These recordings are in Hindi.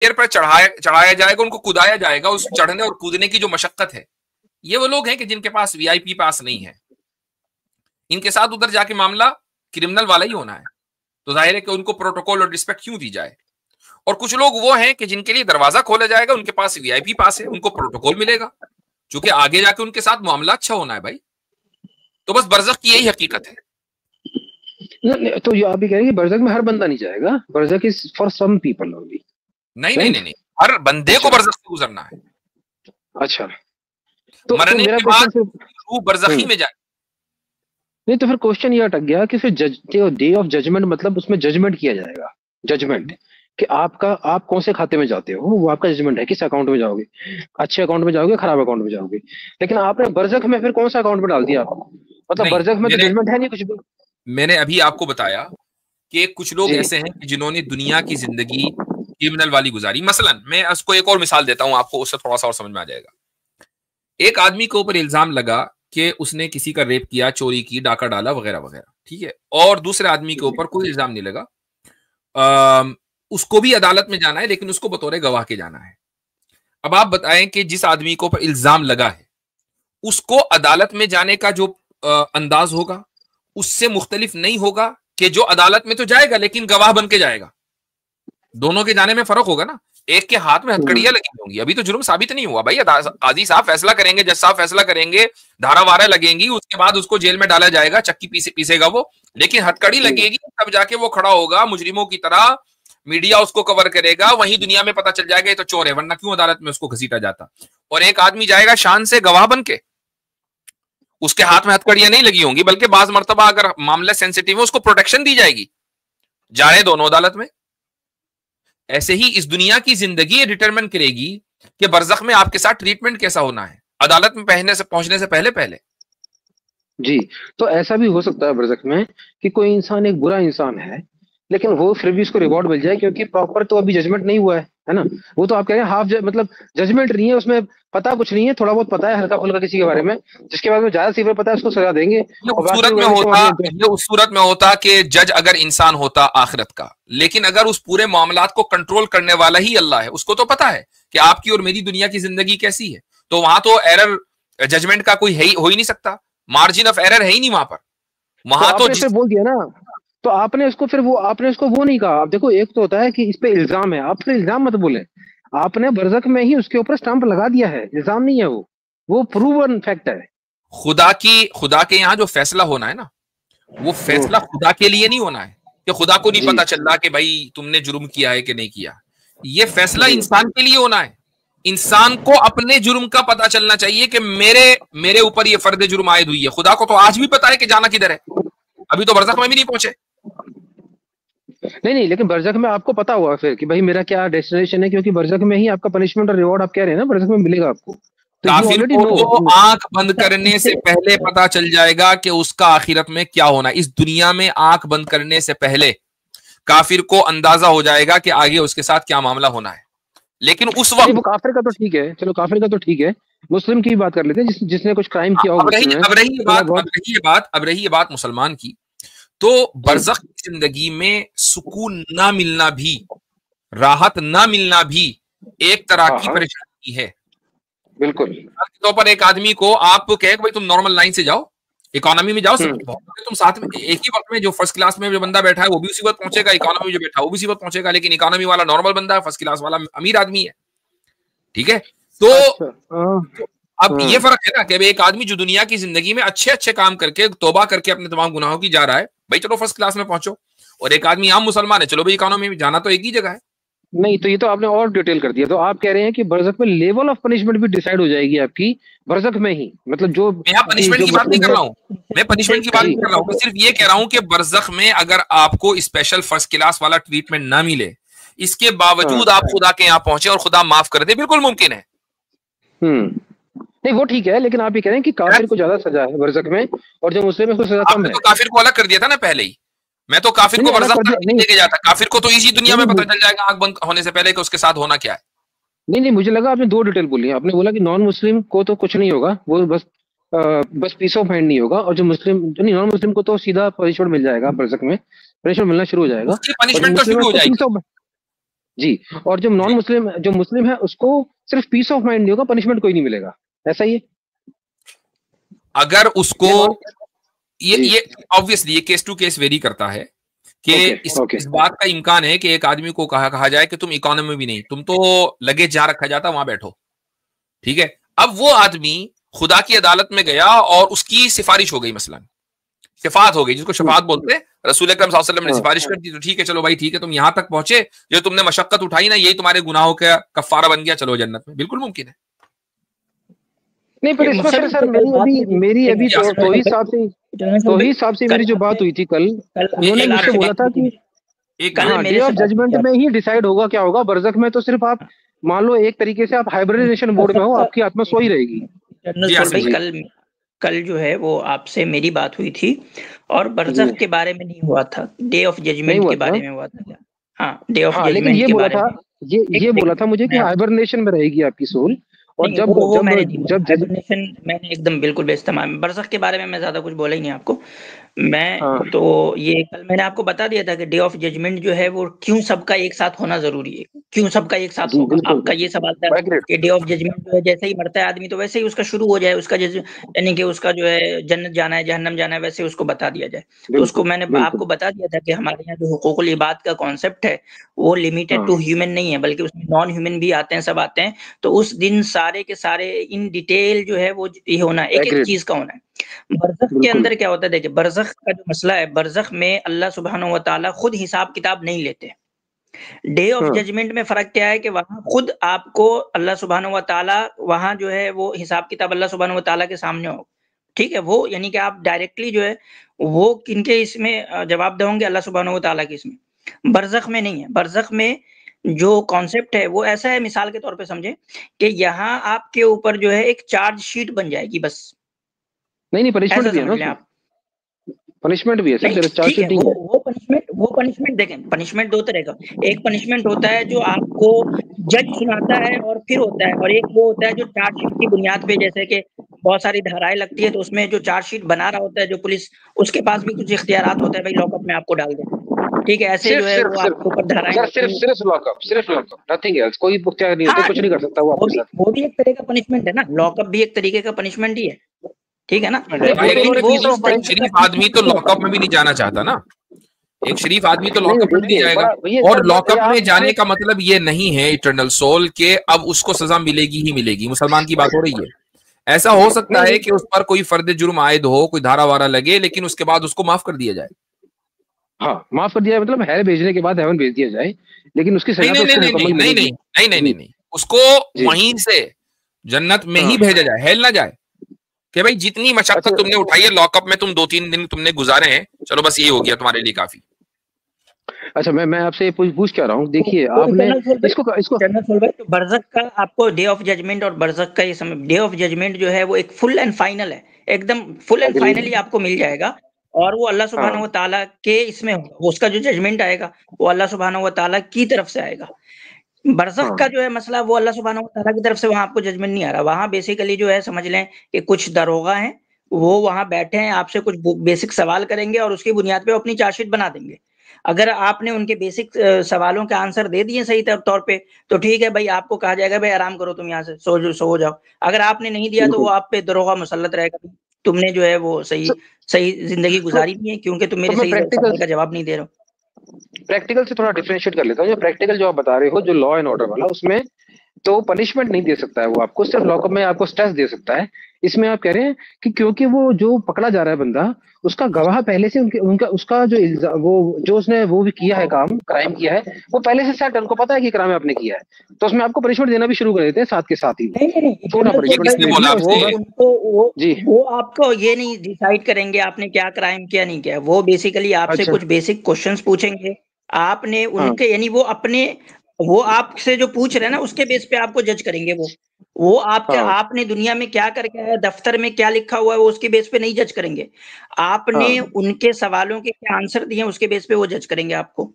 पैर पर चढ़ाया जाएगा, उनको कुदाया जाएगा। उस चढ़ने और कूदने की जो मशक्कत है, ये वो लोग हैं कि जिनके पास वीआईपी पास नहीं है। इनके साथ उधर जाके मामला क्रिमिनल वाला ही होना है, तो जाहिर है कि उनको प्रोटोकॉल और रिस्पेक्ट क्यों दी जाए। और कुछ लोग वो हैं कि जिनके लिए दरवाजा खोला जाएगा, उनके पास वीआईपी पास है, उनको प्रोटोकॉल मिलेगा, क्योंकि आगे जाके उनके साथ मामला अच्छा होना है भाई। तो बस बरज़ख की यही हकीकत है। तो ये आप भी कह रहे हैं कि बरज़ख में हर बंदा नहीं जाएगा, बरज़ख is for some people only. नहीं नहीं नहीं नहीं, हर बंदे को बरज़ख से गुजरना है। अच्छा, तो मरने मेरा के बाद रूह बरज़खी में जाए। नहीं, तो फिर क्वेश्चन ये अटक गया कि फिर डे ऑफ जजमेंट, मतलब उसमें जजमेंट किया जाएगा, जजमेंट कि आप कौन से खाते में जाते हो, वो आपका जजमेंट है, किस अकाउंट में जाओगे, अच्छे अकाउंट में जाओगे, खराब अकाउंट में जाओगे। लेकिन आपने बरज़ख में फिर कौन सा अकाउंट में डाल दिया आप? मतलब बरज़ख में तो जजमेंट है नहीं कुछ भी। मैंने अभी आपको बताया कि कुछ लोग ऐसे हैं कि जिन्होंने दुनिया की जिंदगी क्रिमिनल वाली गुजारी। मसलन मैं उसको एक और मिसाल देता हूं आपको, उससे थोड़ा सा और समझ में आ जाएगा। एक आदमी के ऊपर इल्जाम लगा कि उसने किसी का रेप किया, चोरी की, डाका डाला, वगैरह वगैरह, ठीक है, और दूसरे आदमी के ऊपर कोई इल्जाम नहीं लगा। उसको भी अदालत में जाना है, लेकिन उसको बतौर गवाह के जाना है। अब आप बताएं कि जिस आदमी के ऊपर इल्जाम लगा है, उसको अदालत में जाने का जो अंदाज होगा उससे मुख्तलिफ नहीं होगा कि जो अदालत में तो जाएगा लेकिन गवाह बन के जाएगा। दोनों के जाने में फर्क होगा ना। एक के हाथ में हथकड़ियां लगी होंगी, अभी तो जुर्म साबित नहीं हुआ भाई, काजी साहब फैसला करेंगे, जज साहब फैसला करेंगे, धारा वारा लगेंगी, उसके बाद उसको जेल में डाला जाएगा, चक्की पीसेगा वो, लेकिन हथकड़ी लगेगी तब जाके वो खड़ा होगा मुजरिमों की तरह, मीडिया उसको कवर करेगा, वहीं दुनिया में पता चल जाएगा ये तो चोर है, वरना क्यों अदालत में उसको घसीटा जाता। और एक आदमी जाएगा शान से गवाह बन के, उसके हाथ में हथकड़ियां नहीं लगी होंगी, बल्कि बाज मर्तबा अगर मामला सेंसिटिव है उसको प्रोटेक्शन दी जाएगी, जा रहे दोनों अदालत में। ऐसे ही इस दुनिया की जिंदगी डिटरमिन करेगी कि बरज़ख में आपके साथ ट्रीटमेंट कैसा होना है, अदालत में पहुंचने से पहले। जी, तो ऐसा भी हो सकता है बरज़ख में कि कोई इंसान एक बुरा इंसान है, लेकिन वो फिर भी उसको रिवॉर्ड मिल जाए, क्योंकि प्रॉपर तो अभी जजमेंट नहीं हुआ है ना। वो तो आप कह रहे हैं हाफ मतलब जजमेंट नहीं है, उसमें पता कुछ नहीं है, थोड़ा बहुत पता है हल्का फुल्का किसी के बारे में, जिसके बाद में ज्यादा सीवियर पता है उसको सजा देंगे। ये उस सूरत में होता कि जज अगर इंसान होता आखिरत का, लेकिन अगर उस पूरे मामलात को कंट्रोल करने वाला ही अल्लाह है, उसको तो पता है कि आपकी और मेरी दुनिया की जिंदगी कैसी है, तो वहां तो एरर जजमेंट का कोई हो ही नहीं सकता, मार्जिन ऑफ एरर है ही नहीं वहां पर। वहां तो बोल दिया ना, तो आपने उसको फिर आपने उसको वो नहीं कहा। आप देखो, एक तो होता है कि इस पे इल्जाम है, आप फिर इल्जाम मत बोले, आपने बरज़ख में ही उसके ऊपर स्टाम्प लगा दिया है, इल्जाम नहीं है वो प्रूवन फैक्ट है। खुदा के यहाँ जो फैसला होना है ना, वो फैसला खुदा के लिए नहीं होना है कि खुदा को नहीं पता चल रहा कि भाई तुमने जुर्म किया है कि नहीं किया। ये फैसला इंसान के लिए होना है। इंसान को अपने जुर्म का पता चलना चाहिए कि मेरे ऊपर ये फर्द जुर्म आयद हुई है। खुदा को तो आज भी पता है कि जाना किधर है, अभी तो बरज़ख में भी नहीं पहुंचे। नहीं, लेकिन बरज़ख में आपको पता हुआ फिर कि भाई मेरा क्या डेस्टिनेशन है, क्योंकि बरज़ख में ही आपका पनिशमेंट और रिवॉर्ड आप कह रहे हैं ना, बरज़ख में मिलेगा आपको। तो काफिर को तो आंख बंद करने से पहले पता चल जाएगा कि उसका आखिरत में क्या होना है। इस दुनिया में आंख बंद करने से पहले काफिर को अंदाजा हो जाएगा कि आगे उसके साथ क्या मामला होना है। लेकिन उस वक्त वो काफिर का तो ठीक है, चलो काफिर का तो ठीक है, मुस्लिम की भी बात कर लेते हैं, जिसने कुछ क्राइम किया हो। अब रही ये बात मुसलमान की, तो बरज़ख की जिंदगी में सुकून ना मिलना भी, राहत ना मिलना भी एक तरह की परेशानी है। बिल्कुल। तौर पर एक आदमी को आप कहे भाई तुम नॉर्मल लाइन से जाओ, इकोनॉमी में जाओ, तुम साथ में एक ही वक्त में, जो फर्स्ट क्लास में जो बंदा बैठा है वो भी उसी वक्त पहुंचेगा, इकोनॉमी में जो बैठा है वो भी उसी वक्त पहुंचेगा, लेकिन इकोनॉमी वाला नॉर्मल बंदा है, फर्स्ट क्लास वाला अमीर आदमी है, ठीक है। तो अब ये फर्क है ना कि एक आदमी जो दुनिया की जिंदगी में अच्छे अच्छे काम करके, तौबा करके अपने तमाम गुनाहों की जा रहा है, भाई चलो फर्स्ट क्लास में पहुंचो, और एक आदमी आम मुसलमान है, चलो भाई इकोनॉमी में, जाना तो एक ही जगह है। नहीं, तो ये तो आपने और डिटेल कर दिया। तो आप कह रहे हैं कि बरज़ख में लेवल ऑफ पनिशमेंट भी डिसाइड हो जाएगी आपकी बरज़ख में ही, मतलब जो मैं पनिशमेंट की बात नहीं कर रहा हूँ, मैं पनिशमेंट की बात नहीं कर रहा हूँ, मैं सिर्फ ये कह रहा हूँ कि बरज़ख में अगर आपको स्पेशल फर्स्ट क्लास वाला ट्रीटमेंट ना मिले, इसके बावजूद आप खुदा के यहाँ पहुंचे और खुदा माफ कर दे, बिल्कुल मुमकिन है। नहीं, वो ठीक है, लेकिन आप ये कह रहे हैं कि काफिर को ज्यादा सजा है बरज़ख में और जो मुस्लिम है उसको सजा कम है। तो काफिर को अलग कर दिया था ना पहले ही, मैं तो काफिर को बरज़ख नहीं लेके जाता, काफिर को तो इसी दुनिया में पता चल जाएगा आंख बंद होने से पहले कि उसके साथ होना क्या है। नहीं, मुझे लगा आपने दो डिटेल बोली। आपने बोला कि नॉन मुस्लिम को तो कुछ नहीं होगा, वो बस पीस ऑफ माइंड नहीं होगा, और जो नॉन मुस्लिम को तो सीधा पनिशमेंट मिल जाएगा बरज़ख में, पनिशमेंट मिलना शुरू हो जाएगा। पनिशमेंट तो शुरू हो जाएगी, जी। और जो नॉन मुस्लिम, जो मुस्लिम है, उसको सिर्फ पीस ऑफ माइंड नहीं होगा, पनिशमेंट कोई नहीं मिलेगा, ऐसा ही है? अगर उसको या नॉन? जी। ये ऑब्वियसली ये केस टू केस वेरी करता है कि ओके, इस ओके। इस बात का इम्कान है कि एक आदमी को कहा जाए कि तुम इकोनॉमी में भी नहीं, तुम तो लगेज जहां रखा जाता वहां बैठो, ठीक है। अब वो आदमी खुदा की अदालत में गया और उसकी सिफारिश हो गई, मसलन शफात हो गई, जिसको शफात बोलते हैं। रसूल अकरम सल्लल्लाहु अलैहि वसल्लम ने हाँ। सिफारिश कर दी, तो ठीक है, चलो भाई ठीक है, तुम यहां तक पहुंचे, जो तुमने मशक्कत उठाई ना, यही तुम्हारे गुनाहों का कफारा बन गया, चलो जन्नत में। बिल्कुल मुमकिन है। नहीं, पर ये इसमें मुझसे फिर भी सर कल बात हुई थी। मेरी एक अभी मिनट, या तो ही हिसाब से, तो ही हिसाब से कल मेरी जो बात आपसे हुई थी कल, कल उन्होंने एक मुझसे आपसे बोला बात था हुई थी। कि एक कल हाँ, डे मेरे से ऑफ बात हुई जजमेंट थी में आपकी। ही डिसाइड होगा क्या होगा। बरज़ख में तो सिर्फ आप मान लो एक तरीके से आप हाइब्रिडाइजेशन मोड में हो, बरज़ख आपकी आत्मा का सो ही रहेगी। जनरल जी सोल आसिम भाई, भाई। जी, कल कल जो है वो आपसे मेरी बात हुई थी, और जी। बरज़ख के बारे में नहीं हुआ था, डे ऑफ नहीं जजमेंट हुआ के था। बारे में हुआ था क्या? हाँ, डे ऑफ हाँ, लेकिन जजमेंट ये के बोला बारे था, में। एक ये बोला सेकंड, था मुझे कि मैं आप हाइबरनेशन में रहेगी आपकी सोल। और नहीं, जब वो जब मैंने नहीं बोला, जब जज हाइबरनेशन मैंने एकदम बिल्कुल बेइस्तेमाल, बरज़ख के बारे में मैं ज़्यादा कुछ बोला ही नहीं आपको। हाँ। मैं तो ये कल मैंने आपको बता दिया था कि डे ऑफ जजमेंट जो है वो क्यों सबका एक साथ होना ज़रूरी है, क्यों सबका एक साथ जी, होगा। बिल्कुल। आपका ये सवाल था एग्रीड। कि डे ऑफ जजमेंट जो है जैसे ही मरता है आदमी तो वैसे ही उसका शुरू हो जाए, उसका जज यानी कि उसका जो है जन्नत जाना है, जहन्नम जाना है, वैसे उसको बता दिया जाए। तो उसको बिल्कुल, मैंने बिल्कुल। आपको बता दिया था कि हमारे यहाँ जो हुकूकुल इबाद का कॉन्सेप्ट है, वो लिमिटेड टू हाँ। ह्यूमन नहीं है, बल्कि उसमें नॉन ह्यूमन भी आते हैं, सब आते हैं। तो उस दिन सारे के सारे इन डिटेल जो है वो ये होना है, एक-एक एग्रीड। चीज़ का होना है। बरज़ख के बिल्कुल। अंदर क्या होता है, देखिए बरज़ख का जो मसला है, बरज़ख में अल्लाह सुब्हानहू व तआला खुद हिसाब-किताब नहीं लेते। डे ऑफ हाँ। जजमेंट में फ़र्क क्या है कि वहाँ खुद आपको अल्लाह सुब्हानहू व तआला वहाँ जो है वो हिसाब-किताब अल्लाह सुब्हानहू व तआला के सामने हो। ठीक है? वो यानी कि आप डायरेक्टली जो है वो किनके इसमें जवाबदेह होंगे, अल्लाह सुब्हानहू व तआला के इसमें। बरज़ख में नहीं है। बरज़ख में जो कॉन्सेप्ट है वो ऐसा है, मिसाल के तौर पे समझें कि यहाँ आपके ऊपर जो है एक चार्ज शीट बन जाएगी बस। नहीं, नहीं, पनिशमेंट ऐसा भी है ना समझ लें उसमें। आप। पनिशमेंट भी है सर, नहीं, सिर्फ चार्ज ठीक है, शीट नहीं है। वो पनिशमेंट देखें, पनिशमेंट 2 तरह का। एक पनिशमेंट होता है जो आपको जज सुनाता है और फिर होता है, और एक वो होता है जो चार्जशीट की बुनियाद पे, जैसे कि बहुत सारी धाराएँ लगती है, तो उसमें जो चार्जशीट बना रहा होता है जो पुलिस, उसके पास भी कुछ इख्तियारात होते हैं, भई लॉकअप में आपको डाल दें। ठीक है? ऐसे सिर्फ जो है सिर्फ वो सिर्फ आपके ऊपर धाराएँ सर, होती सिर्फ हैं। सिर्फ लॉकअप, सिर्फ लॉकअप, नथिंग एल्स। कोई पुख्ता नहीं होते, हाँ, कुछ नहीं कर सकता वो आपके साथ। वो भी एक तरह का पनिशमेंट है ना, लॉकअप भी एक तरीके का पनिशमेंट ही है। ठीक है ना? नहीं, वो भाई तो उन्होंने लेकिन वो पीस ऑफ इस माइंड। तरीके का शरीफ आदमी पनिशमेंट तो नहीं होता। लॉकअप में भी नहीं जाना चाहता ना। एक शरीफ आदमी तो नहीं, लॉकअप में भी नहीं देखिए, जाएगा। बड़ा भैया और सर, ये लॉकअप में आप जाने इसमें, का मतलब ये नहीं है इटर्नल सोल के अब उसको सजा मिलेगी ही मिलेगी। मुसलमान की बात हो रही है। ऐसा हो सकता नहीं, है नहीं। कि उस पर कोई फर्द जुर्म आयद हो, कोई धारा वारा लगे, लेकिन उसके बाद उसको माफ कर दिया जाए। हाँ, माफ कर दिया मतलब हेल भेजने के बाद हेवन भेज दिया जाए, लेकिन उसकी नहीं सजा नहीं तो नहीं उसको नहीं नहीं मुकम्मल नहीं मिलेगी। नहीं नहीं नहीं नहीं जी, नहीं, उसको जी। वहीं से जन्नत में ही हाँ। भेजा जाए, हेल ना जाए। कि भाई जितनी अच्छा, मशक्कत तुमने उठाई है, लॉकअप में तुम 2-3 दिन तुमने गुजारे हैं, चलो बस ये हो गया तुम्हारे लिए काफी। अच्छा, मैं आपसे पूछ क्या रहा हूँ, देखिए तो आपने इसको। जनरल सोल भाई, तो बरज़ख का आपको डे ऑफ जजमेंट और बरज़ख का ये समय, डे ऑफ जजमेंट जो है वो एक फुल एंड फाइनल है, एकदम फुल एंड एग्रीड। फाइनली आपको मिल जाएगा। और वो अल्लाह सुब्हानहू व हाँ, तआला के इसमें होगा, उसका जो जजमेंट आएगा वो अल्लाह सुब्हानहू व तआला की तरफ से आएगा। बरज़ख का हाँ। जो है मसला, वो अल्लाह सुब्हानहू व तआला की तरफ से वहाँ आपको जजमेंट नहीं आ रहा। वहाँ बेसिकली जो है समझ लें कि कुछ दरोगा हैं, वो वहाँ बैठे हैं, आपसे कुछ बेसिक सवाल करेंगे और उसकी बुनियाद पे वो अपनी चार्जशीट बना देंगे। अगर आपने उनके बेसिक सवालों के आंसर दे दिए सही तौर पे, तो ठीक है भाई, आपको कहा जाएगा भाई आराम करो, तुम यहाँ से सो जाओ। अगर आपने नहीं दिया तो वो बिल्कुल। आप पे दरोगा मुसल्लत रहेगा, तुमने जो है वो सही सो- सही ज़िंदगी तो, गुज़ारी नहीं है, क्योंकि तुम तो मेरे मैं सही प्रैक्टिकल सवाल का जवाब नहीं दे रहे हो। प्रैक्टिकल से थोड़ा डिफरेंशिएट कर लेता हूँ। जो प्रैक्टिकल जो आप बता रहे हो, जो लॉ एंड ऑर्डर वाला, उसमें तो पनिशमेंट नहीं दे सकता है वो आपको, सिर्फ लॉकअप में आपको स्ट्रेस दे सकता है। इसमें आप कह रहे हैं कि क्योंकि वो जो पकड़ा जा रहा है बंदा, उसका गवाह पहले से उनके उनका उसका जो वो जो उसने वो भी किया है, काम क्राइम किया है, वो पहले से सेट है, उनको पता है कि क्राइम आपने किया है, तो उसमें आपको पनिशमेंट देना भी शुरू कर देते हैं साथ के साथ ही वो। नहीं, नहीं, नहीं, छोटा जनरल ये सोल पनिशमेंट भाई, किसने इसमें भी, बोला और वो आपसे? उनको जी। वो आपको ये नहीं डिसाइड करेंगे आपने क्या क्राइम किया, नहीं किया। वो बेसिकली आपसे अच्छा। कुछ बेसिक क्वेश्चंस पूछेंगे। आपने हाँ, उनके यानी वो आपसे जो पूछ रहे हैं ना, उसके बेस पे आपको जज करेंगे वो। वो हाँ, आपने दुनिया में क्या करके आए, दफ्तर में क्या लिखा हुआ है, वो उसके बेस पे नहीं जज करेंगे। आपने हाँ। उनके सवालों के क्या आंसर दिए हैं, उसके बेस पे वो जज करेंगे आपको।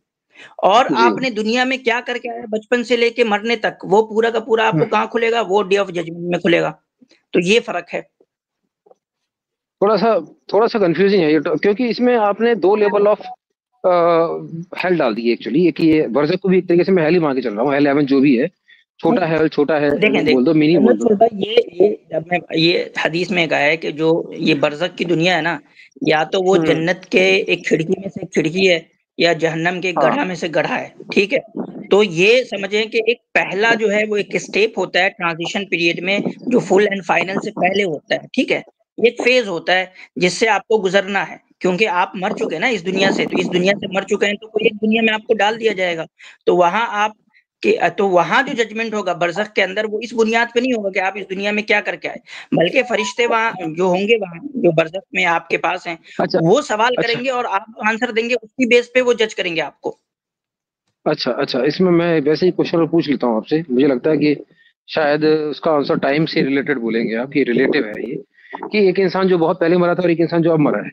और जी। आपने दुनिया में क्या करके आए बचपन से लेके मरने तक, वो पूरा का पूरा आपको कहाँ खुलेगा, वो डे ऑफ जजमेंट में खुलेगा। तो ये फ़र्क है। थोड़ा सा थोड़ा सा कंफ्यूजिंग है ये तो, क्योंकि इसमें आपने दो लेवल ऑफ हेल डाल दी एक्चुअली, एक ये बरज़क को भी एक तरीके से मैं हेल ही मान के चल रहा हूँ, हेल हेवन जो भी है, छोटा है देखें बोल दो, मिनी बोल दो। छोटा, ये जब मैं ये हदीस में कहा है कि जो ये बरज़क की दुनिया है ना, या तो वो जन्नत के एक खिड़की में से एक खिड़की है, या जहन्नम के हाँ। गड्ढा में से गड्ढा है, ठीक है? तो ये समझें कि एक पहला जो है वो एक स्टेप होता है ट्रांजिशन पीरियड में, जो फुल एंड फाइनल से पहले होता है, ठीक है? ये एक फेज होता है जिससे आपको गुजरना है, क्योंकि आप मर चुके हैं ना इस दुनिया से, तो इस दुनिया से मर चुके हैं तो कोई एक दुनिया में आपको डाल दिया जाएगा। तो वहां आप तो वहां जो जजमेंट होगा बरज़ख के अंदर, वो इस बुनियाद पे नहीं होगा कि आप इस दुनिया में क्या करके आए, बल्कि फरिश्ते वहां जो होंगे, वहां जो बरज़ख में आपके पास हैं, अच्छा वो सवाल अच्छा करेंगे और आप आंसर देंगे, उसकी बेस पे वो जज करेंगे आपको। अच्छा, इसमें मैं वैसे ही क्वेश्चन पूछ लेता हूँ आपसे, मुझे लगता है कि शायद उसका आंसर टाइम से रिलेटेड बोलेंगे आप, ये रिलेटिव है ये, कि एक इंसान जो बहुत पहले मरा था और एक इंसान जो अब मरा है,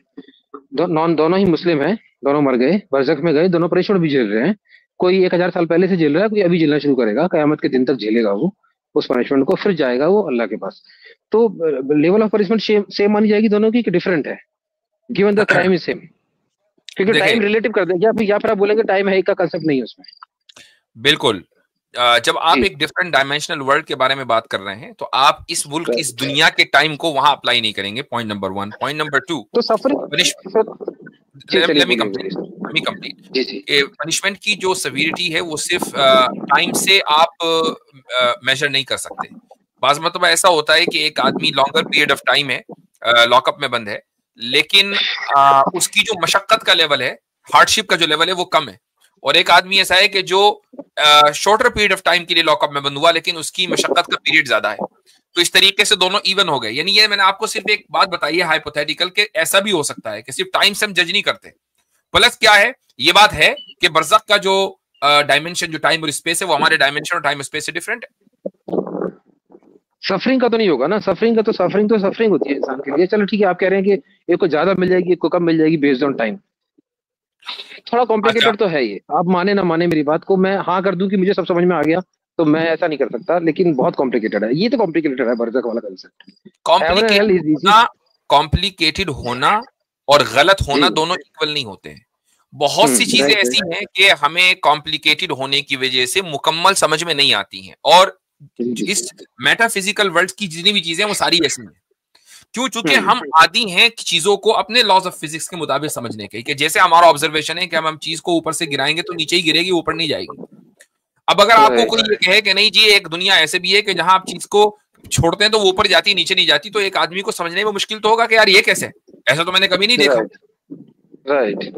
दोनों ही मुस्लिम हैं, दोनों मर गए, बरज़ख में गए, दोनों पनिशमेंट भी झेल रहे हैं। कोई 1000 साल पहले से झेल रहा है, कोई अभी झेलना शुरू करेगा, कयामत के दिन तक झेलेगा वो उस पनिशमेंट को, फिर जाएगा वो अल्लाह के पास। तो लेवल ऑफ पनिशमेंट सेम मानी जाएगी दोनों की, कि डिफरेंट है, given the crime is same? क्योंकि देखें, टाइम रिलेटिव कर देंगे या फिर आप बोलेंगे टाइम है का कंसेप्ट नहीं है उसमें। बिल्कुल। जब आप जी एक डिफरेंट डायमेंशनल वर्ल्ड के बारे में बात कर रहे हैं, तो आप इस मुल्क, इस दुनिया के टाइम को वहां अप्लाई नहीं करेंगे, पॉइंट नंबर 1। पॉइंट नंबर 2, तो सफरिंग लेट चलिए मी बोलिए कंप्लीट, बोलिए लेट मी कंप्लीट। जी जी पनिशमेंट की जो सेवियरिटी है वो सिर्फ टाइम से आप मेजर नहीं कर सकते। बाज़ मतलब ऐसा होता है कि एक आदमी लॉन्गर पीरियड ऑफ टाइम है लॉकअप में बंद है, लेकिन उसकी जो मशक्कत का लेवल है, हार्डशिप का जो लेवल है वो कम है। और एक आदमी ऐसा है कि जो शॉर्टर पीरियड ऑफ टाइम के लिए लॉकअप में बंद हुआ, लेकिन उसकी मशक्कत का पीरियड ज्यादा है। तो इस तरीके से दोनों इवन हो गए। यानी ये मैंने आपको सिर्फ एक बात बताई है हाइपोथेटिकल, के ऐसा भी हो सकता है कि सिर्फ टाइम से हम जज नहीं करते। प्लस क्या है, ये बात है कि बरज़ख का जो डायमेंशन, जो टाइम और स्पेस है, वो हमारे डायमेंशन और टाइम स्पेस से डिफरेंट है। सफरिंग का तो नहीं होगा ना, सफरिंग सफरिंग होती है इंसान के लिए। चलो ठीक है, आप कह रहे हैं कि एक को ज्यादा मिल जाएगी, एक को कम मिल जाएगी बेस्ड ऑन टाइम। थोड़ा अच्छा, कॉम्प्लिकेटेड तो है ये, आप माने ना माने मेरी बात को, मैं हाँ कर दूं कि मुझे सब समझ में आ गया, तो मैं ऐसा नहीं कर सकता, लेकिन बहुत कॉम्प्लिकेटेड है ये, तो कॉम्प्लिकेटेड है बरज़ख वाला concept. Heaven and hell is easy. Complicated होना और गलत होना जी दोनों इक्वल नहीं होते हैं। बहुत सी चीजें राइट ऐसी हैं कि हमें कॉम्प्लिकेटेड होने की वजह से मुकम्मल समझ में नहीं आती हैं, और इस मेटाफिजिकल वर्ल्ड की जितनी भी चीजें वो सारी ऐसी हैं। क्यों? चूंकि हम आदी हैं चीजों को अपने लॉज ऑफ फिजिक्स के मुताबिक समझने के, कि जैसे हमारा ऑब्जर्वेशन है कि हम चीज को ऊपर से गिराएंगे तो नीचे ही गिरेगी, ऊपर नहीं जाएगी। अब अगर आपको कोई ये कहे कि नहीं जी एक दुनिया ऐसे भी है कि जहां आप चीज को छोड़ते हैं तो वो ऊपर जाती है, नीचे नहीं जाती, तो एक आदमी को समझने में मुश्किल तो होगा कि यार ये कैसे है, ऐसा तो मैंने कभी नहीं देखा। राइट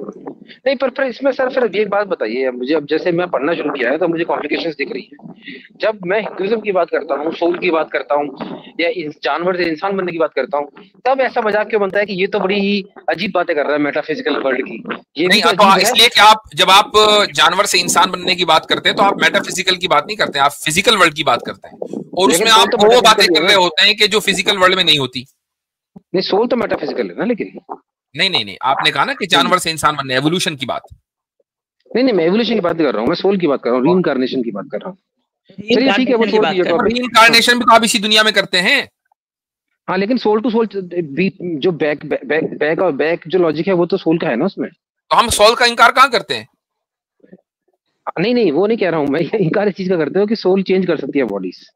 नहीं, पर इसमें सर फिर एक बात बताइए मुझे, अब जैसे मैं पढ़ना शुरू किया है तो मुझे कॉम्प्लिकेशंस दिख रही है। जब मैं हिंदुइज्म की बात करता हूँ, सोल की बात करता हूँ, या जानवर से इंसान बनने की बात करता हूँ, तब ऐसा मजाक क्यों बनता है कि ये तो बड़ी ही अजीब बातें कर रहा है मेटाफिजिकल वर्ल्ड की, ये भी नहीं, तो तो अजीब है। इसलिए कि आप जब आप जानवर से इंसान बनने की बात करते हैं तो आप मेटाफिजिकल की बात नहीं करते, आप फिजिकल वर्ल्ड की बात करते हैं, और लेकिन उसमें सोल आप तो वो बातें मेटाफिजिकल कर है रहे ना। होते हैं कि जो फिजिकल वर्ल्ड में नहीं होती। नहीं, सोल तो मेटाफिजिकल है ना, लेकिन नहीं नहीं नहीं, आपने कहा ना कि जानवर से इंसान बनने, एवोल्यूशन की बात। नहीं मैं एवोल्यूशन की बात नहीं कर रहा हूँ, मैं सोल की बात कर रहा हूँ, रीइंकार्नेशन की बात कर रहा हूँ। चलिए ठीक है, वो रीइंकार्नेशन की छोड़ बात दीजिए कर रहे हैं। टॉपिक। रीइंकार्नेशन भी तो आप इसी दुनिया में करते हैं। हाँ लेकिन सोल टू सोल जो बैक और बैक जो लॉजिक है वो तो सोल का है ना उसमें। तो हम सोल का इनकार कहाँ करते हैं? नहीं वो नहीं कह रहा हूँ मैं, इनकार इस चीज का करते हो कि सोल चेंज कर सकती है बॉडीज,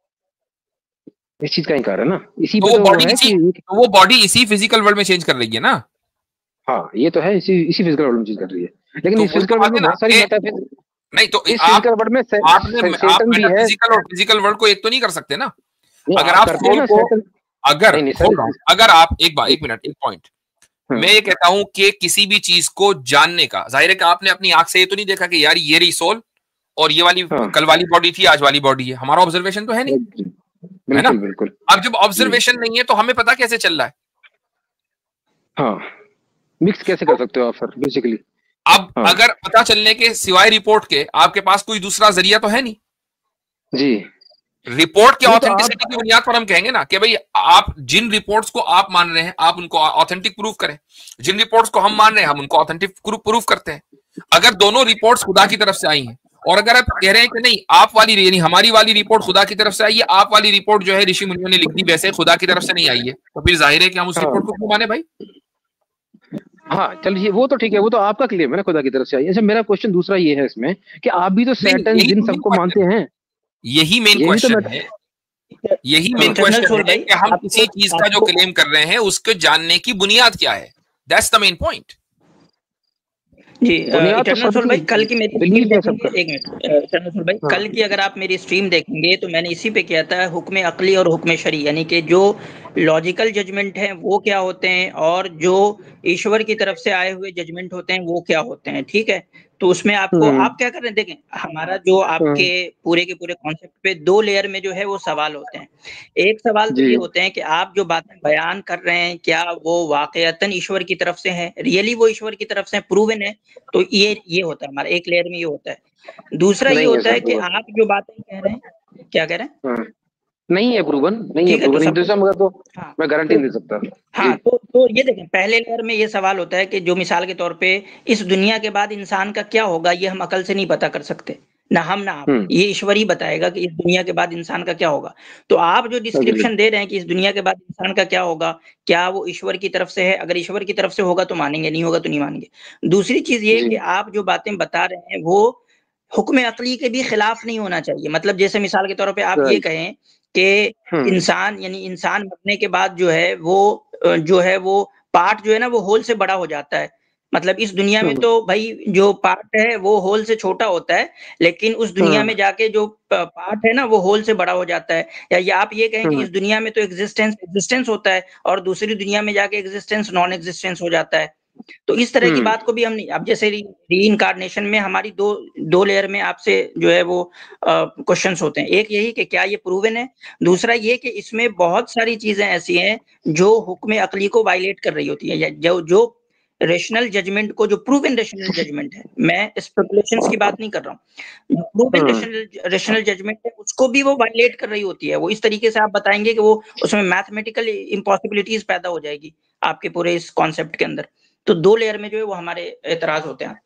इस चीज का इनकार है ना, इसी पे तो है कि वो बॉडी इसी फिजिकल वर्ल्ड में चेंज कर रही है ना। हाँ ये तो है, इसी फिजिकल वर्ल्ड में चीज कर रही है, लेकिन तो इस वही फिजिकल तो वर्ल्ड बात है में ना बहुत सारी कि मेटाफिजिक्स, नहीं, तो इस फिजिकल वर्ल्ड में आप सैटर्न भी है। मेटाफिजिकल और फिजिकल वर्ल्ड को एक तो नहीं कर सकते ना। अगर आप आप करते हैं सोल ना को, सैटर्न। अगर नहीं होल्ड ऑन, अगर आप एक मिनट, एक पॉइंट, हाँ, मैं ये कहता हूं कि किसी भी चीज को जानने का, जाहिर है कि आपने अपनी आंख से ये तो नहीं देखा कि यार ये रही सोल और ये वाली हाँ, कल वाली बॉडी थी, आज वाली बॉडी है, हमारा ऑब्जर्वेशन तो है नहीं, है ना। बिल्कुल बिल्कुल। अब जब ऑब्जर्वेशन नहीं है तो हमें पता कैसे चल रहा है? हाँ मिक्स कैसे कर सकते हो आप सर बेसिकली। अब हाँ अगर पता चलने के सिवाय रिपोर्ट के आपके पास कोई दूसरा जरिया तो है नहीं। जी। रिपोर्ट की नहीं तो आप ऑथेंटिसिटी की बुनियाद पर हम कहेंगे ना कि भाई आप जिन रिपोर्ट्स को आप मान रहे हैं आप उनको ऑथेंटिक प्रूफ करें, जिन रिपोर्ट्स को हम मान रहे हैं हम उनको ऑथेंटिक प्रूफ करते हैं। अगर दोनों रिपोर्ट्स खुदा की तरफ से आई हैं और अगर आप कह रहे हैं कि नहीं आप वाली यानी हमारी वाली रिपोर्ट खुदा की तरफ से आई है, आप वाली रिपोर्ट जो है ऋषि मुनियों ने लिख दी वैसे खुदा की तरफ से नहीं आई है, तो फिर जाहिर है कि हम उस हाँ रिपोर्ट को क्यों माने भाई? हाँ चलिए, वो तो ठीक है, वो तो आपका क्लेम है ना, खुदा की तरफ से आई। अच्छा मेरा क्वेश्चन दूसरा ये है इसमें कि आप भी तो नहीं, सैटर्न यही जिन तो मेन सबको क्वेश्चन मानते है, हैं। यही मेन यही तो मैं। क्वेश्चन है, यही मेन हाँ इटर्नल क्वेश्चन सोल है भाई, कि हम किसी आपको चीज का जो आपको क्लेम कर रहे हैं उसके जानने की बुनियाद क्या है। That's the main point. जी बुनियाद तो इटर्नल सोल सबकी भाई, कल की मेरी स्ट्रीम बिलीफ है देखेंगे, सबका। एक मिनट इटर्नल सोल भाई, हाँ। कल की अगर आप मेरी स्ट्रीम देखेंगे तो मैंने इसी पे किया था, हुक्म अकली और हुक्म शरी, यानी कि जो लॉजिकल जजमेंट है वो क्या होते हैं और जो ईश्वर की तरफ से आए हुए जजमेंट होते हैं वो क्या होते हैं, ठीक है। तो उसमें आपको, हम्म। आप क्या कर रहे हैं, देखें हमारा जो आपके हम्म। पूरे के पूरे कॉन्सेप्ट पे 2 लेयर में जो है वो सवाल होते हैं। एक सवाल तो जी। ये होते हैं कि आप जो बातें बयान कर रहे हैं क्या वो वाकईतन ईश्वर की तरफ से है, रियली वो ईश्वर की तरफ से प्रूवन है। तो ये होता है हमारा एक लेयर में, ये होता है। दूसरा ये नहीं है होता सर है कि प्रूवन। आप जो बातें कह रहे हैं, क्या कह रहे हैं, हाँ, नहीं है प्रूवन, नहीं है ठीक है, तो प्रूवन सपोज, हिंदुइज्म, मगर तो हाँ, मैं गारंटी तो नहीं दे सकता। जी। हाँ, तो ये देखें, पहले लेयर में ये सवाल होता है कि जो मिसाल के तौर पे इस दुनिया के बाद इंसान का क्या होगा, ये हम अकल से नहीं पता कर सकते, ना हम ना आप, हम्म। ये ईश्वर ही बताएगा कि इस दुनिया के बाद इंसान का क्या होगा। तो आप जो अग्री। डिस्क्रिप्शन दे रहे हैं कि इस दुनिया के बाद इंसान का क्या होगा, क्या वो ईश्वर की तरफ से है? अगर ईश्वर की तरफ से होगा तो मानेंगे, नहीं होगा तो नहीं मानेंगे। दूसरी चीज ये जी। कि आप जो बातें बता रहे हैं वो हुक्म अकली के भी खिलाफ नहीं होना चाहिए। मतलब जैसे मिसाल के तौर पे आप ये राइट। कहें कि हम्म। इंसान, यानी इंसान मरने के बाद जो है वो जो है वो पार्ट जो है ना वो होल से बड़ा हो जाता है। मतलब इस दुनिया में हम्म। तो भाई जो पार्ट है वो होल से छोटा होता है, लेकिन उस दुनिया में हम्म। जाके जो पार्ट है ना वो होल से बड़ा हो जाता है। या आप ये कहें कि हम्म। इस दुनिया में तो एग्जिस्टेंस एग्जिस्टेंस होता है और दूसरी दुनिया में जाके एग्जिस्टेंस नॉन एग्जिस्टेंस हो जाता है। तो इस तरह की हम्म। बात को भी हम नहीं, अब जैसे रीइंकार्नेशन में हमारी दो लेयर में आपसे जो है वो क्वेश्चंस होते हैं। एक यही कि क्या ये प्रूवन है, दूसरा ये कि इसमें बहुत सारी चीजें ऐसी हैं जो हुक्म अकली को वायलेट कर रही होती है, या जो रेशनल जजमेंट को, जो प्रूवन रेशनल जजमेंट है, मैं स्पेकुलेशंस की बात नहीं कर रहा हूँ, जो प्रूवन हम्म। रेशनल जजमेंट है उसको भी वो वायलेट कर रही होती है। वो इस तरीके से आप बताएंगे कि वो उसमें मैथमेटिकल इम्पॉसिबिलिटीज पैदा हो जाएगी आपके पूरे इस कॉन्सेप्ट के अंदर। तो 2 लेयर में जो है वो हमारे एतराज होते हैं।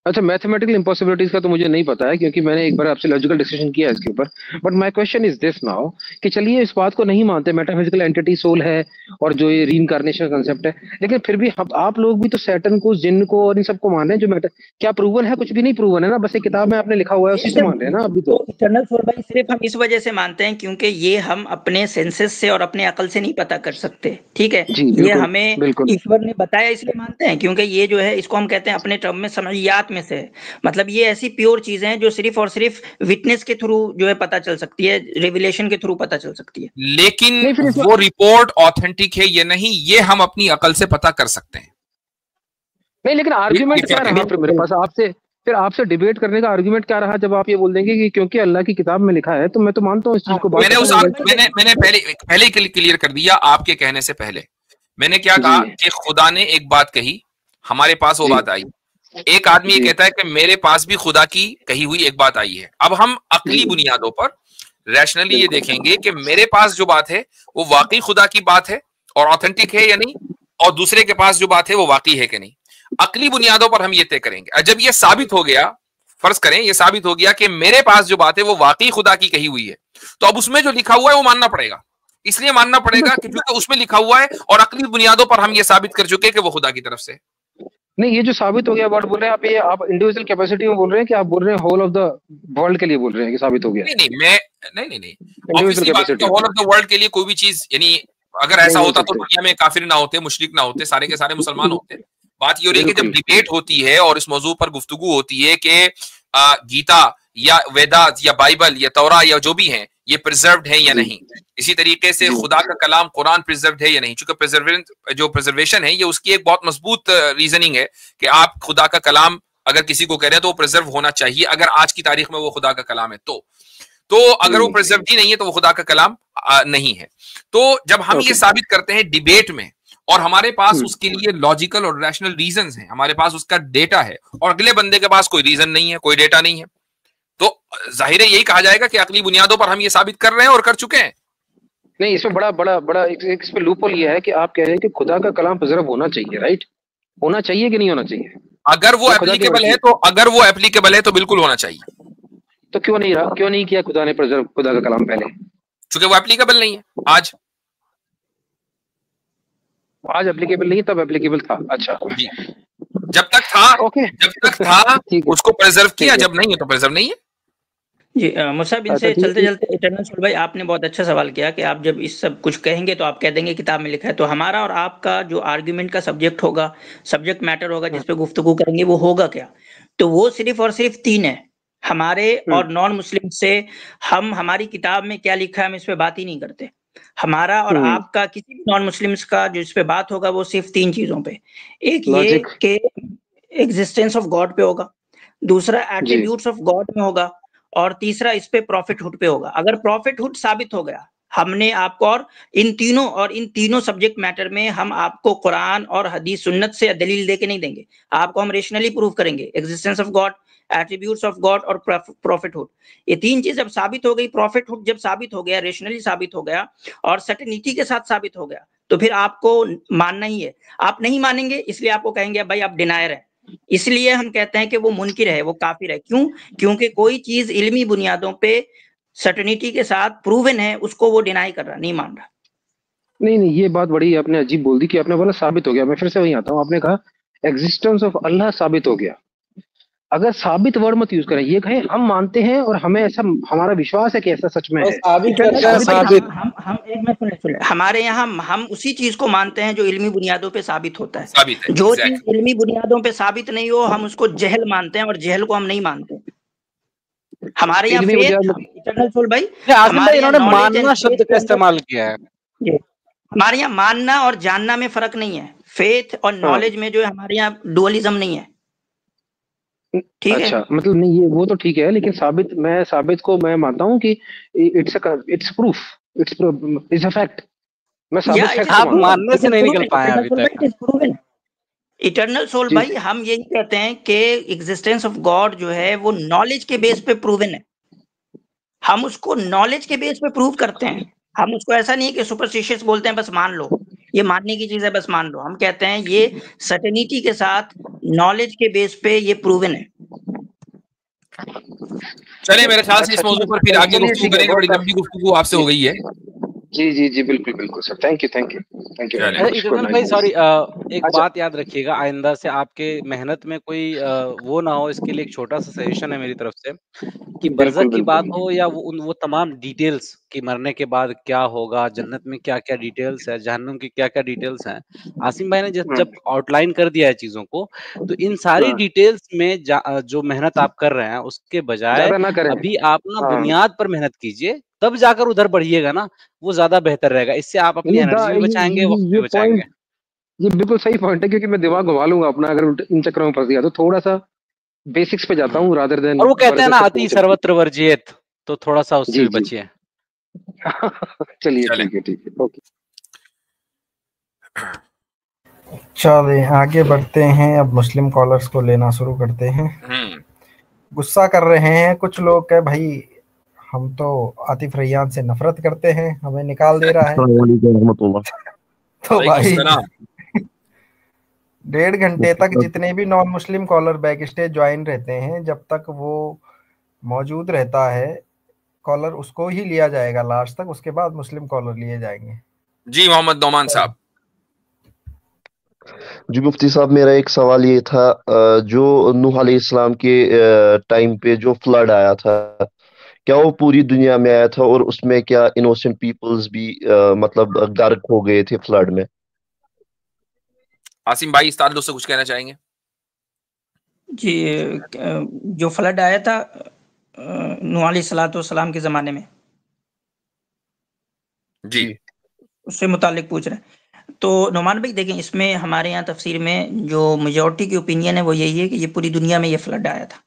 अच्छा, मैथमेटिकल इम्पॉसिबिलिटीज का तो मुझे नहीं पता है, क्योंकि मैंने एक बार आपसे लॉजिकल डिस्कशन किया है इसके ऊपर। But my question is this now, कि चलिए इस बात को नहीं मानते मेटाफिजिकल एंटिटी सोल है और जो ये रीइंकार्नेशन कंसेप्ट है, लेकिन फिर भी हम आप लोग भी तो सैटर्न को, जिन को और इन सबको मान रहे हैं, जो मैटर क्या प्रूवन है? कुछ भी नहीं प्रूवन है ना, बस एक किताब में आपने लिखा हुआ है ये उसी से मान सिर्फ रहे हैं ना अभी तो तो। इटर्नल फोर भाई सिर्फ हम इस वजह से मानते हैं क्योंकि ये हम अपने सेंसेस से और अपने अकल से नहीं पता कर सकते, ठीक है। जी ये बिल्कुल। हमें बिल्कुल। ईश्वर ने बताया इसलिए मानते हैं, क्योंकि ये जो है इसको हम कहते हैं अपने टर्म में समझियात में से है। मतलब ये ऐसी प्योर चीजें हैं जो सिर्फ और सिर्फ विटनेस के थ्रू जो है पता चल सकती है, रिविलेशन के थ्रू पता चल सकती है। लेकिन नहीं फिर इसमें, वो रिपोर्ट ऑथेंटिक है या नहीं ये हम अपनी अकल से पता कर सकते हैं। नहीं लेकिन ये आर्ग्यूमेंट क्या फर्क है। रहा फिर मेरे पास आपसे? फिर आपसे डिबेट करने का आर्ग्यूमेंट क्या रहा जब आप ये बोल देंगे कि क्योंकि अल्लाह की किताब में लिखा है, तो मैं तो मानता हूँ इस चीज हाँ, को, बात मैंने खत्म उस हो गई। मैंने पहले क्लियर कर दिया आपके कहने से पहले। मैंने क्या जी। कहा कि खुदा ने एक बात कही, हमारे पास वो जी। बात आई। एक आदमी ये जी। कहता है कि मेरे पास भी खुदा की कही हुई एक बात आई है। अब हम जी। अकली बुनियादों पर रैशनली ये बिल्कुल। देखेंगे कि मेरे पास जो बात है वो वाकई खुदा की बात है और ऑथेंटिक है या नहीं, और दूसरे के पास जो बात है वो वाकई है कि नहीं। अकली बुनियादों पर हम ये तय करेंगे। जब ये साबित हो गया, फर्ज करें ये साबित हो गया कि मेरे पास जो बात है वो वाकई खुदा की कही हुई है, तो अब उसमें जो लिखा हुआ है वो मानना पड़ेगा। इसलिए मानना पड़ेगा कि क्योंकि उसमें लिखा हुआ है और अकली बुनियादों पर हम ये साबित कर चुके हैं कि वो खुदा की तरफ से। नहीं, ये जो साबित हो गया वर्ड बोल रहे हैं आप, ये आप इंडिविजुअल कैपेसिटी में बोल रहे हैं कि आप बोल रहे हैं होल ऑफ द वर्ल्ड के लिए बोल रहे हैं कि साबित हो गया? नहीं नहीं, मैं नहीं इंडिविजुअल ऑब्वियसली बात है कैपेसिटी कि में ऑल ऑफ द वर्ल्ड के लिए कोई भी चीज, यानी अगर नहीं ऐसा बोल होता तो सकते। दुनिया में काफिर ना होते, मुशरिक ना होते, सारे के सारे मुसलमान होते। बात ये हो रही है कि जब बिल्कुल। डिबेट होती है और इस मौजू पर गुफ्तगू होती है कि गीता या वेदास या बाइबल या तौरा या जो भी है ये प्रिजर्व्ड है या जी। नहीं, इसी तरीके से जी। खुदा का कलाम कुरान प्रिजर्व्ड है या नहीं। चूंकि प्रिजर्वेशन है ये उसकी एक बहुत मजबूत रीजनिंग है कि आप खुदा का कलाम अगर किसी को कह रहे हैं तो वो प्रिजर्व होना चाहिए, अगर आज की तारीख में वो खुदा का कलाम है तो अगर वो प्रिजर्व ही नहीं है तो वो खुदा का कलाम नहीं है। तो जब हम ये साबित करते हैं डिबेट में और हमारे पास उसके लिए लॉजिकल और रैशनल रीजंस हैं, हमारे पास उसका डेटा है और अगले बंदे के पास कोई रीजन नहीं है, कोई डेटा नहीं है, तो जाहिर है यही कहा जाएगा कि अकली बुनियादों पर हम ये साबित कर रहे हैं और कर चुके हैं। नहीं, इसमें बड़ा बड़ा बड़ा एक इसमें लूपहोल ये है कि आप कह रहे हैं कि खुदा का कलाम प्रिजर्व होना चाहिए, राइट? होना चाहिए कि नहीं होना चाहिए? अगर वो एप्लीकेबल है तो बिल्कुल होना चाहिए। तो क्यों नहीं रहा, क्यों नहीं किया खुदा ने प्रिजर्व खुदा का कलाम पहले? चूंकि वो एप्लीकेबल नहीं है आज। आज एप्लीकेबल नहीं, तब एप्लीकेबल था। अच्छा जी, जब तक था, ओके, जब तक था ठीक है, उसको प्रिजर्व किया, ठीक है। जब नहीं है तो प्रिजर्व नहीं है। जी मुसाब, अच्छा इनसे ठीक चलते है। चलते इटर्नल सोल भाई, आपने बहुत अच्छा सवाल किया कि आप जब इस सब कुछ कहेंगे तो आप कह देंगे किताब में लिखा है। तो हमारा और आपका जो आर्ग्यूमेंट का सब्जेक्ट होगा, सब्जेक्ट मैटर होगा जिस पे गुफ्तगू करेंगे, वो होगा क्या? तो वो सिर्फ और सिर्फ 3 है। हमारे और नॉन मुस्लिम से हम, हमारी किताब में क्या लिखा है हम इस पे बात ही नहीं करते। हमारा और आपका किसी भी नॉन मुस्लिम्स का जो इस पे बात होगा वो सिर्फ 3 चीजों पे। एक ये लॉजिक कि एग्जिस्टेंस ऑफ गॉड पे होगा, दूसरा जी। एट्रीब्यूट्स ऑफ गॉड में होगा, और तीसरा इस पे प्रॉफिटहुड पे होगा। अगर प्रॉफिटहुड साबित हो गया, हमने आपको, और इन तीनों सब्जेक्ट मैटर में हम आपको कुरान और हदीस सुन्नत से दलील देके नहीं देंगे, आपको हम रेशनली प्रूव करेंगे। Existence of God, attributes of God और प्रॉफिटहुड, ये 3 चीज जब साबित हो गई, प्रॉफिटहुड जब साबित हो गया, रेशनली साबित हो गया और सर्टेनिटी के साथ साबित हो गया, तो फिर आपको मानना ही है। आप नहीं मानेंगे इसलिए आपको कहेंगे भाई आप डिनायर है। इसलिए हम कहते हैं कि वो मुनकिर है, वो काफिर है। क्यों? क्योंकि कोई चीज इल्मी बुनियादों पे सर्टेनिटी के साथ प्रूवन है, उसको वो डिनाई कर रहा, नहीं मान रहा। नहीं नहीं, ये बात बड़ी आपने अजीब बोल दी कि आपने बोला साबित हो गया। मैं फिर से वहीं आता हूँ, आपने कहा एग्जिस्टेंस ऑफ अल्लाह साबित हो गया। अगर साबित वर्ड मत यूज करें, ये कहें हम मानते हैं और हमें ऐसा, हमारा विश्वास है कि ऐसा सच में है। साबित करते हैं, साबित साबित। हम एक मिनट सुने, हमारे यहाँ हम उसी चीज को मानते हैं जो इल्मी बुनियादों पे साबित होता है। साबित है, जो एग्जैक्ट। चीज इल्मी बुनियादों पे साबित नहीं हो हम उसको जहल मानते हैं, और जहल को हम नहीं मानते। हमारे यहाँ इल्मी फेथ, बुनियाद इटर्नल सोल भाई, आसिम भाई हमारे यहाँ इन्होंने नॉलेज एंड मानना फेथ शब्द के का अंदर, इस्तेमाल किया है। जी, हमारे यहाँ मानना और जानना में फर्क नहीं है। फेथ और नॉलेज में जो है हमारे यहाँ डुअलिज्म नहीं है। ठीक है? अच्छा, मतलब नहीं, ये वो तो ठीक है, लेकिन साबित को मैं मानता हूँ कि it's proof, it's a fact. मैं साबित या इट फैक्ट इज को आप मानता हूँ। मानने से नहीं निकल पाए इटर्नल अभी सोल भाई, तक। It is proven. Eternal soul जी भाई, हम यही कहते हैं कि एग्जिस्टेंस ऑफ गॉड जो है वो नॉलेज के बेस पे प्रूवन है। हम उसको नॉलेज के बेस पे प्रूव करते हैं। हम उसको ऐसा नहीं कि सुपरस्टिशियस बोलते हैं बस मान लो, ये मानने की चीज है बस मान लो। हम कहते हैं ये सर्टेनिटी के साथ नॉलेज के बेस पे ये प्रूवन है। चले, मेरे ख्याल से इस अच्छा मौजू पर फिर आगे चलिए गुफ्तगू ठीक है, करेंगे, बहुत बड़ी लंबी गुफ्तगू आपसे हो गई है। जी जी जी, बिल्कुल बिल्कुल sir, thank you thank you thank you very चले, मच, गुड इटर्नल भाई नाइट। सॉरी, एक अच्छा बात याद रखिएगा आइंदा से आपके मेहनत में कोई वो ना हो, इसके लिए एक छोटा सा सजेशन है मेरी तरफ से कि बरज़ख बिल्कुल की बात बिल्कुल। हो या वो तमाम डिटेल्स कि मरने के बाद क्या होगा, जन्नत में क्या-क्या डिटेल्स है, जहन्नम की क्या-क्या डिटेल्स हैं। आसिम भाई ने जब जब आउटलाइन कर दिया है चीज़ों को, तो इन सारी डिटेल्स में जो मेहनत आप कर रहे हैं उसके बजाय ज्यादा ना करें। अभी आप ना हाँ, बुनियाद पर मेहनत कीजिए, तब जाकर उधर बढ़िएगा ना, वो ज़्यादा बेहतर रहेगा। इससे आप अपनी एनर्जी भी बचाएँगे, वक़्त भी ये बचाएँगे। पॉइंट, ये बिल्कुल सही पॉइंट है, क्योंकि मैं दिमाग घुमा लूंगा अपना अगर इन चक्करों में फंस गया, तो थोड़ा सा बेसिक्स पे जाता हुँ। हूँ रादर देन और वो कहते हैं ना बरज़ख अति तक। सर्वत्र वर्जियेत, तो थोड़ा-सा उससे जी भी जी बचिए। चलिए चले। ठीक है ओके। चलिए आगे बढ़ते हैं, अब मुस्लिम कॉलर्स को लेना शुरू करते हैं। गुस्सा कर रहे हैं कुछ लोग के भाई, हम तो आतिफ रैयान से नफरत करते हैं, हमें निकाल दे रहा है। तो भाई 1.5 घंटे तक जितने भी non Muslim caller backstage join रहते हैं, जब तक वो मौजूद रहता है कॉलर, उसको ही लिया जाएगा लास्ट तक, उसके बाद मुस्लिम कॉलर लिए जाएंगे। जी मोहम्मद नौमान साहब। जी मुफ्ती साहब, मेरा एक सवाल ये था, जो नूह अलैहिस्सलाम के टाइम पे जो फ्लड आया था, क्या वो पूरी दुनिया में आया था और उसमें क्या इनोसेंट पीपल्स भी मतलब गर्क हो गए थे फ्लड में? आसिम भाई इस ताल्लुक से कुछ कहना चाहेंगे? जी, जो फ्लड आया था नूह अलैहिस्सलाम के जमाने में, जी, उससे मुतालिक पूछ रहे हैं। तो नोमान भाई देखें, इसमें हमारे यहाँ तफसीर में जो मेजॉरिटी की ओपिनियन है वो यही है कि ये पूरी दुनिया में ये फ्लड आया था।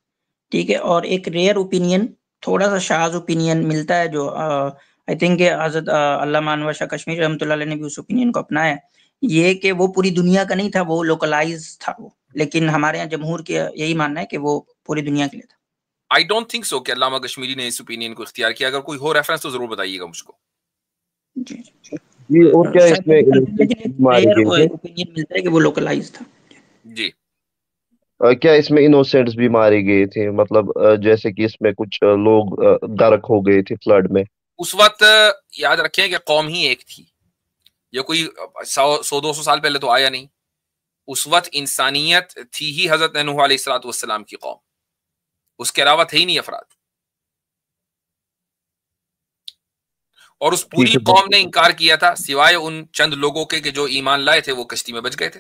ठीक है, और एक रेयर ओपिनियन, थोड़ा सा शाज ओपिनियन मिलता है जो आई थिंक हजरत अल्लामा अनवर शाह कश्मीरी रहमतुल्लाह अलैह ने भी उस ओपिनियन को अपनाया है, ये कि वो पूरी दुनिया का नहीं था, वो लोकलाइज था वो। लेकिन हमारे यहाँ जमहूर के यही मानना है कि वो पूरी दुनिया के लिए था। आई डोंट थिंक सो कि अल्लामा कश्मीरी ने इस ओपिनियन को इख्तियार किया। अगर कोई हो रेफरेंस तो जरूर बताइएगा मुझको। जी जी, और क्या इसमें मारे गए थे? ओपिनियन मिलता है कि वो लोकलाइज था। जी, क्या इसमें इनोसेंट्स भी मारे गए थे, मतलब जैसे कि इसमें कुछ लोग गर्क हो गए थे फ्लड में? उस वक्त याद रखें कि कौम ही एक थी। ये कोई 100-200 साल पहले तो आया नहीं। उस वक्त इंसानियत थी ही हजरत नूह अलैहिस्सलातु वस्सलाम की कौम, उसके अलावा थे ही नहीं अफराद। और उस पूरी कौम ने इनकार किया था सिवाय उन चंद लोगों के जो ईमान लाए थे, वो कश्ती में बच गए थे।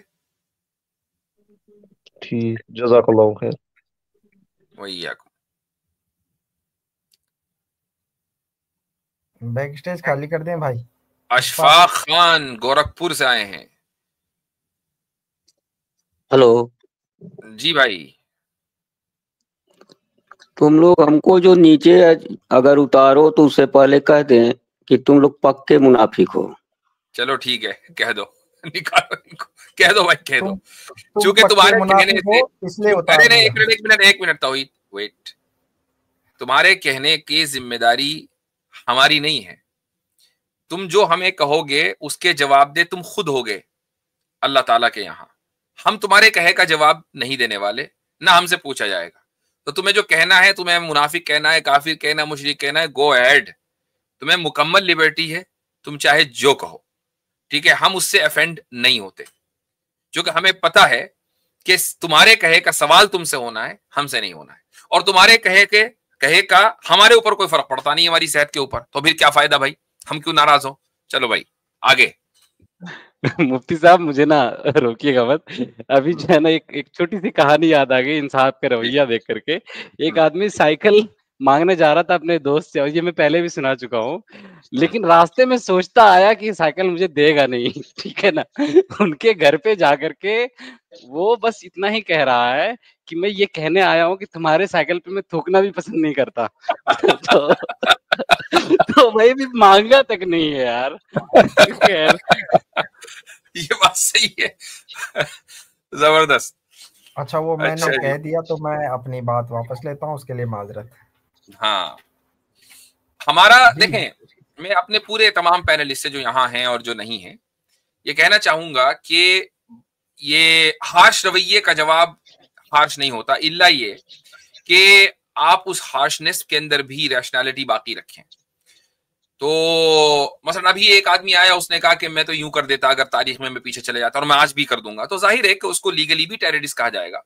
ठीक, जज़ाकल्लाहु खैर। वही बैक स्टेज खाली कर दें भाई। अशफाक खान गोरखपुर से आए हैं। हेलो जी भाई। तुम लोग हमको जो नीचे अगर उतारो तो उससे पहले कह दें कि तुम लोग पक्के मुनाफिक हो। चलो ठीक है, कह दो, निकालो इनको, कह दो भाई, कह दो। चूंकि तुम्हारे कहने से, अरे एक मिनट तौहीद, वेट, तुम्हारे कहने की जिम्मेदारी हमारी नहीं है। तुम जो हमें कहोगे उसके जवाब दे तुम खुद होगे अल्लाह ताला के यहाँ। हम तुम्हारे कहे का जवाब नहीं देने वाले, ना हमसे पूछा जाएगा। तो तुम्हें जो कहना है, तुम्हें मुनाफिक कहना है, काफिर कहना है, मुशरिक कहना है, गो अहेड, तुम्हें मुकम्मल लिबर्टी है, तुम चाहे जो कहो, ठीक है। हम उससे अफेंड नहीं होते, क्योंकि हमें पता है कि तुम्हारे कहे का सवाल तुमसे होना है, हमसे नहीं होना है। और तुम्हारे कहे का हमारे ऊपर कोई फर्क पड़ता नहीं, हमारी सेहत के ऊपर, तो फिर क्या फायदा भाई, हम क्यों नाराज हो। चलो भाई आगे। मुफ्ती साहब मुझे ना रोकिएगा मत, अभी जो है ना एक छोटी सी कहानी याद आ गई इन साहब का रवैया देख करके। एक आदमी साइकिल मांगने जा रहा था अपने दोस्त से, और ये मैं पहले भी सुना चुका हूँ, लेकिन रास्ते में सोचता आया कि साइकिल मुझे देगा नहीं, ठीक है ना। उनके घर पे जाकर के वो बस इतना ही कह रहा है कि मैं ये कहने आया हूँ कि तुम्हारे साइकिल पे मैं थूकना भी पसंद नहीं करता। तो भाई भी मांगा तक नहीं है यार। खैर ये बात सही है, जबरदस्त। अच्छा वो मैंने कह दिया तो मैं अपनी बात वापस लेता हूँ, उसके लिए माजरत। हाँ, हमारा देखें, मैं अपने पूरे तमाम पैनलिस्ट से जो यहाँ हैं और जो नहीं हैं, ये कहना चाहूंगा कि ये हार्श रवैये का जवाब हार्श नहीं होता, इल्ला ये कि आप उस हार्शनेस के अंदर भी रैशनैलिटी बाकी रखें। तो मसलन अभी एक आदमी आया, उसने कहा कि मैं तो यूं कर देता अगर तारीख में मैं पीछे चले जाता, और मैं आज भी कर दूंगा, तो जाहिर है कि उसको लीगली भी टेररिस्ट कहा जाएगा,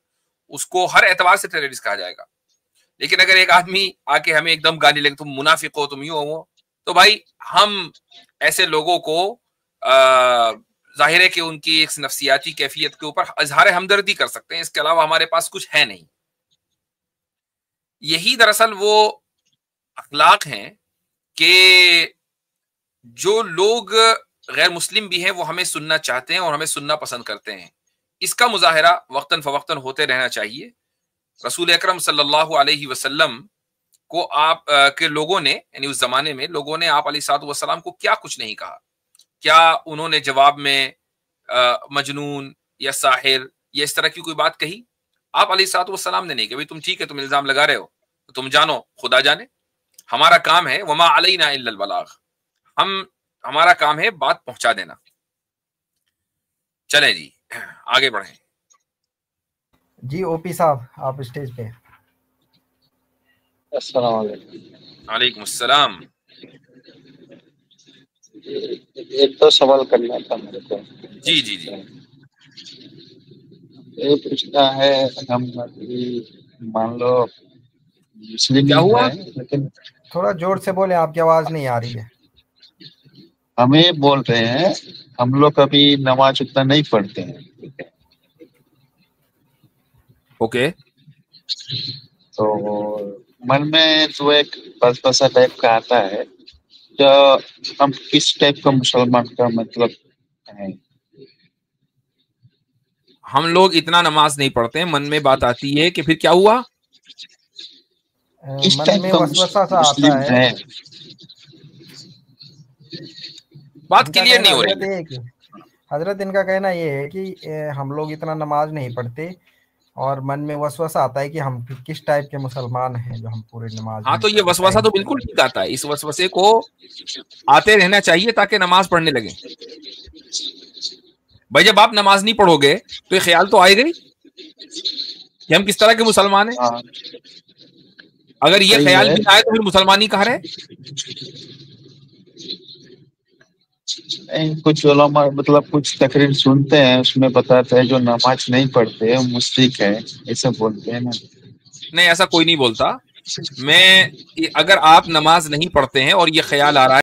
उसको हर एतबार से टेररिस्ट कहा जाएगा। लेकिन अगर एक आदमी आके हमें एकदम गाली लगे, तुम मुनाफिक हो, तुम यूं हो, तो भाई हम ऐसे लोगों को जाहिर है कि उनकी एक नफ्सियाती कैफियत के ऊपर इजहार हमदर्दी कर सकते हैं, इसके अलावा हमारे पास कुछ है नहीं। यही दरअसल वो अखलाक हैं कि जो लोग गैर मुस्लिम भी हैं वो हमें सुनना चाहते हैं और हमें सुनना पसंद करते हैं। इसका मुजाहिरा वक्तन फवक्तन होते रहना चाहिए। रसूल अकरम सल्लल्लाहु अलैहि वसल्लम को आप के लोगों ने, यानी उस जमाने में लोगों ने आप अलैहिस्सलातु वस्सलाम को क्या कुछ नहीं कहा। क्या उन्होंने जवाब में मजनून या साहिर या इस तरह की कोई बात कही? आप अलैहिस्सलातु वस्सलाम ने नहीं कहा, भाई तुम ठीक है, तुम इल्जाम लगा रहे हो, तो तुम जानो खुदा जाने, हमारा काम है वमा अलैना इल्लल बलाग, हमारा काम है बात पहुंचा देना। चलें जी आगे बढ़ें। जी ओपी साहब आप स्टेज पे। अस्सलाम वालेकुम। वालेकुम अस्सलाम। एक तो सवाल करना था मेरे को। जी जी जी। ये पूछना है, हम मान लो मुस्लिम क्या हुआ? है, लेकिन थोड़ा जोर से बोले, आपकी आवाज नहीं आ रही है। हमें बोल रहे हैं हम लोग कभी नमाज उतना नहीं पढ़ते हैं, ओके। तो मन में तो एक बसबसा टाइप का आता है, तो हम किस टाइप का मुसलमान का मतलब है। हम लोग इतना नमाज नहीं पढ़ते हैं, मन में बात आती है कि फिर क्या हुआ? मन में वसवसा सा आता है। बात क्लियर नहीं हो रही। हजरत इनका कहना ये है कि हम लोग इतना नमाज नहीं पढ़ते और मन में वसवसा आता है कि हम किस टाइप के मुसलमान हैं जो हम पूरे नमाज। हाँ, तो ये वसवसा तो बिल्कुल ठीक आता है, इस वसवसे को आते रहना चाहिए ताकि नमाज पढ़ने लगे। भाई जब आप नमाज नहीं पढ़ोगे तो ये ख्याल तो आएगा ही कि हम किस तरह के मुसलमान हैं। अगर ये ख्याल भी आए तो फिर मुसलमानी कहाँ रहे? कुछ उलमा मतलब कुछ तकरीर सुनते हैं, उसमें बताते हैं जो नमाज नहीं पढ़ते हैं मुश्रिक है, ऐसा बोलते हैं ना। नहीं, ऐसा कोई नहीं बोलता। मैं अगर आप नमाज नहीं पढ़ते हैं और ये ख्याल आ रहा है